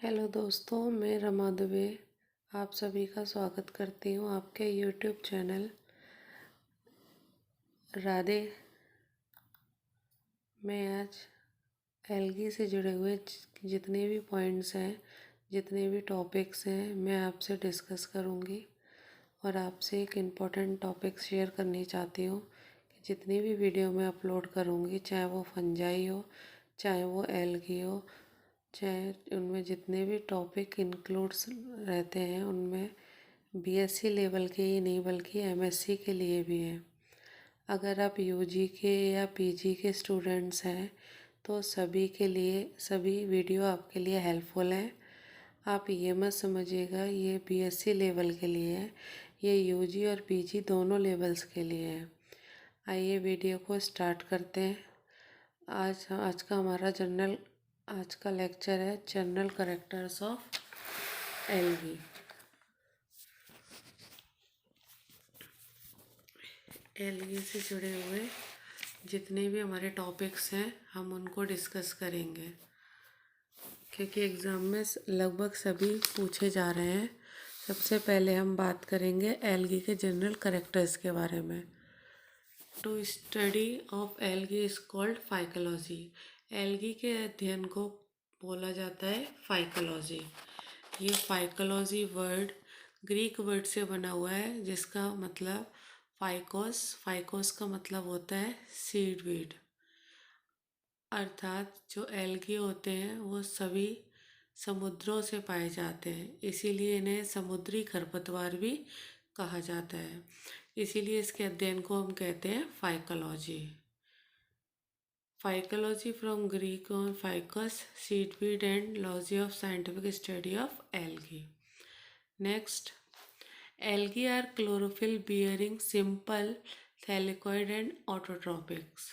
Hello दोस्तों, मैं रमा दुबे आप सभी का स्वागत करती हूँ आपके यूट्यूब चैनल राधे में। आज एलगी से जुड़े हुए जितने भी पॉइंट्स हैं, जितने भी टॉपिक्स हैं, मैं आपसे डिस्कस करूँगी और आपसे एक इम्पॉर्टेंट टॉपिक शेयर करनी चाहती हूँ कि जितनी भी वीडियो मैं अपलोड करूँगी, चाहे वो फंजाई हो, चाहे वो एलगी हो, चाहे उनमें जितने भी टॉपिक इंक्लूड्स रहते हैं, उनमें बीएससी लेवल के ही नहीं बल्कि एमएससी के लिए भी हैं। अगर आप यूजी के या पीजी के स्टूडेंट्स हैं तो सभी के लिए सभी वीडियो आपके लिए हेल्पफुल हैं। आप ये मत समझिएगा ये बीएससी लेवल के लिए है, ये यूजी और पीजी दोनों लेवल्स के लिए है। आइए वीडियो को स्टार्ट करते हैं। आज का हमारा आज का लेक्चर है general characters of algae. Algae से जुड़े हुए जितने भी हमारे टॉपिक्स हैं हम उनको डिस्कस करेंगे, क्योंकि एग्ज़ाम में लगभग सभी पूछे जा रहे हैं। सबसे पहले हम बात करेंगे एलगी के जनरल कैरेक्टर्स के बारे में। To study of algae is called phycology. Algae के अध्ययन को बोला जाता है फाइकोलॉजी। ये फाइकोलॉजी वर्ड ग्रीक वर्ड से बना हुआ है जिसका मतलब फाइकोस। फाइकोस का मतलब होता है सीडवीड। अर्थात जो एल्गी होते हैं वो सभी समुद्रों से पाए जाते हैं, इसीलिए इन्हें समुद्री खरपतवार भी कहा जाता है। इसीलिए इसके अध्ययन को हम कहते हैं फाइकोलॉजी। फाइकोलॉजी फ्रॉम ग्रीक और phykos seaweed and logy of scientific study of algae. Next, algae are chlorophyll bearing simple thylakoid and autotropics.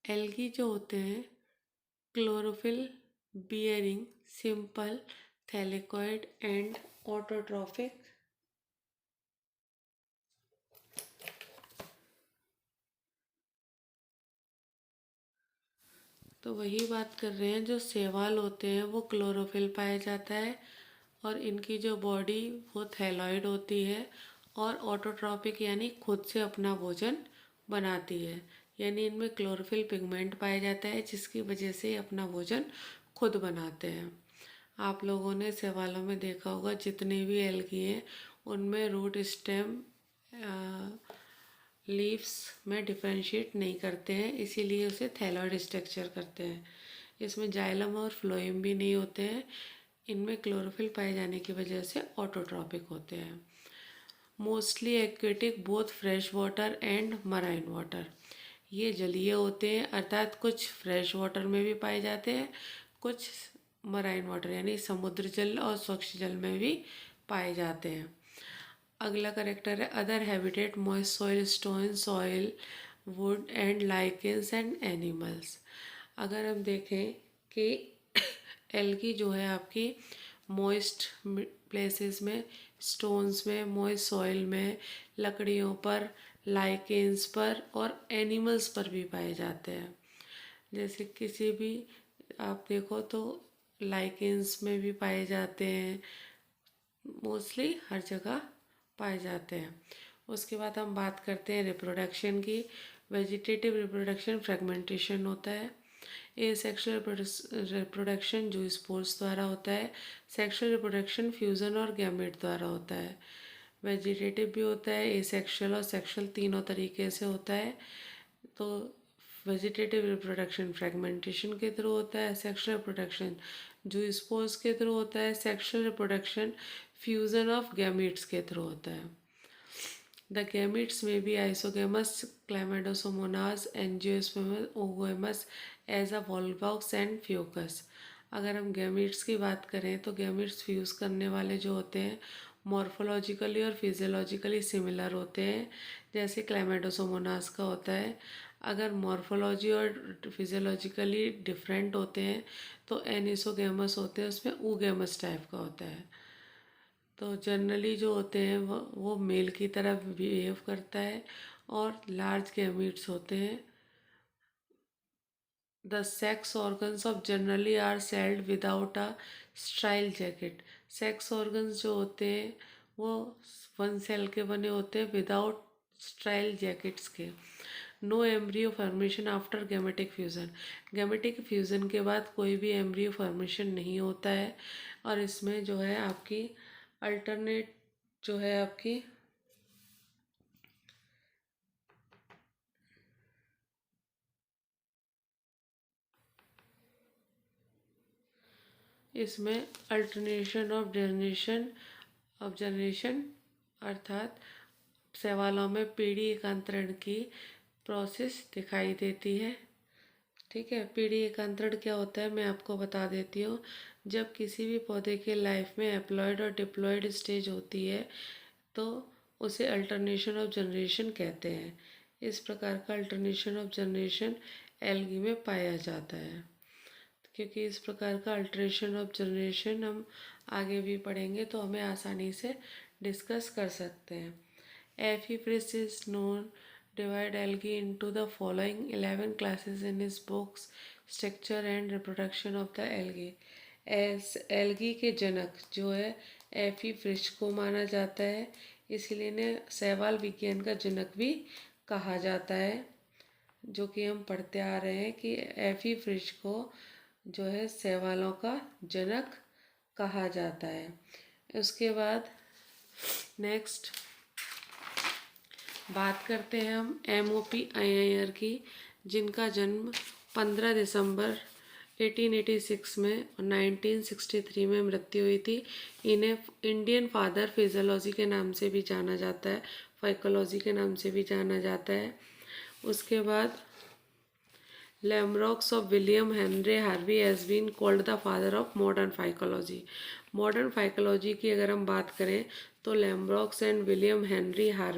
Algae जो होते हैं chlorophyll bearing simple thylakoid and autotrophic. तो वही बात कर रहे हैं, जो शैवाल होते हैं वो क्लोरोफिल पाया जाता है और इनकी जो बॉडी वो थैलॉइड होती है और ऑटोट्रॉपिक यानी खुद से अपना भोजन बनाती है। यानी इनमें क्लोरोफिल पिगमेंट पाया जाता है जिसकी वजह से अपना भोजन खुद बनाते हैं। आप लोगों ने शैवालों में देखा होगा जितने भी एल्गी हैं उनमें रूट स्टेम लीव्स में डिफरेंशिएट नहीं करते हैं, इसीलिए उसे थैलॉइड स्ट्रक्चर करते हैं। इसमें जाइलम और फ्लोएम भी नहीं होते हैं। इनमें क्लोरोफिल पाए जाने की वजह से ऑटोट्रॉपिक होते हैं। Mostly aquatic both fresh water and marine water. ये जलीय होते हैं, अर्थात कुछ फ्रेश वाटर में भी पाए जाते हैं, कुछ मराइन वाटर यानी समुद्र जल और स्वच्छ जल में भी पाए जाते हैं। अगला करेक्टर है other habitat moist soil stone soil would and lichens and animals. अगर हम देखें कि एल्गी जो है आपकी मॉइस्ट प्लेसेस में, स्टोन्स में, मॉइस्ट सॉइल में, लकड़ियों पर, लाइकेंस पर और एनिमल्स पर भी पाए जाते हैं। जैसे किसी भी आप देखो तो लाइकेंस में भी पाए जाते हैं, मोस्टली हर जगह पाए जाते हैं। उसके बाद हम बात करते हैं रिप्रोडक्शन की। वेजिटेटिव रिप्रोडक्शन फ्रेगमेंटेशन होता है। ए सेक्शुअल रिप्रोडक्शन जो स्पोर्स द्वारा होता है। सेक्शुअल रिप्रोडक्शन फ्यूज़न और गैमेट द्वारा होता है। वेजिटेटिव भी होता है, ए सेक्शुअल और सेक्शुअल तीनों तरीके से होता है। तो वेजिटेटिव रिप्रोडक्शन फ्रेगमेंटेशन के थ्रू होता है, सेक्शुअल रिप्रोडक्शन जो स्पोर्स के थ्रू होता है, sexual reproduction fusion of gametes के थ्रू होता है। द गैमीट्स में be isogamous, Chlamydomonas, angiosperms, oogamous as a Volvox and Fucus. अगर हम गैमीट्स की बात करें तो गैमीट्स फ्यूज़ करने वाले जो होते हैं मॉर्फोलॉजिकली और फिजियोलॉजिकली सिमिलर होते हैं, जैसे क्लैमिडोसोमोनास का होता है। अगर मॉर्फोलॉजी और फिजियोलॉजिकली डिफरेंट होते हैं तो एनिसोगेमस होते हैं, उसमें ऊगेमस टाइप का होता है। तो जनरली जो होते हैं वो मेल की तरह बिहेव करता है और लार्ज गैमीट्स होते हैं the sex organs of generally are celled without a style jacket. Sex organs जो होते हैं वो 1 सेल के बने होते हैं विदाउट स्टाइल जैकेट्स के। No embryo formation after gametic fusion. Gametic fusion के बाद कोई भी एम्ब्रियो फॉर्मेशन नहीं होता है। और इसमें जो है आपकी अल्टरनेट जो है आपकी इसमें अल्टरनेशन ऑफ जनरेशन अर्थात शैवालों में पीढ़ी एकांतरण की प्रोसेस दिखाई देती है। ठीक है, पीढ़ी एकांतरण क्या होता है मैं आपको बता देती हूँ। जब किसी भी पौधे के लाइफ में एप्लॉयड और डिप्लॉयड स्टेज होती है तो उसे अल्टरनेशन ऑफ जनरेशन कहते हैं। इस प्रकार का अल्टरनेशन ऑफ जनरेशन एल्गी में पाया जाता है। क्योंकि इस प्रकार का अल्टरेशन ऑफ जनरेशन हम आगे भी पढ़ेंगे तो हमें आसानी से डिस्कस कर सकते हैं। FE Fritsch is known divide algae into the following 11 classes in his books structure and reproduction of the algae. Algae के जनक जो है एफी फ्रिश को माना जाता है, इसीलिए इन्हें शैवाल विज्ञान का जनक भी कहा जाता है। जो कि हम पढ़ते आ रहे हैं कि एफी फ्रिश को जो है शैवालों का जनक कहा जाता है। उसके बाद नेक्स्ट बात करते हैं हम एमओपी अय्यर की, जिनका जन्म 15 दिसंबर 1886 में और 1963 में मृत्यु हुई थी। इन्हें इंडियन फादर फिजियोलॉजी के नाम से भी जाना जाता है, फाइकोलॉजी के नाम से भी जाना जाता है। उसके बाद Lamrock's of William Henry Harvey has been called the father of modern phycology. Modern phycology की अगर हम बात करें तो लैम्ब्रॉक्स एंड विलियम हेनरी हार्वी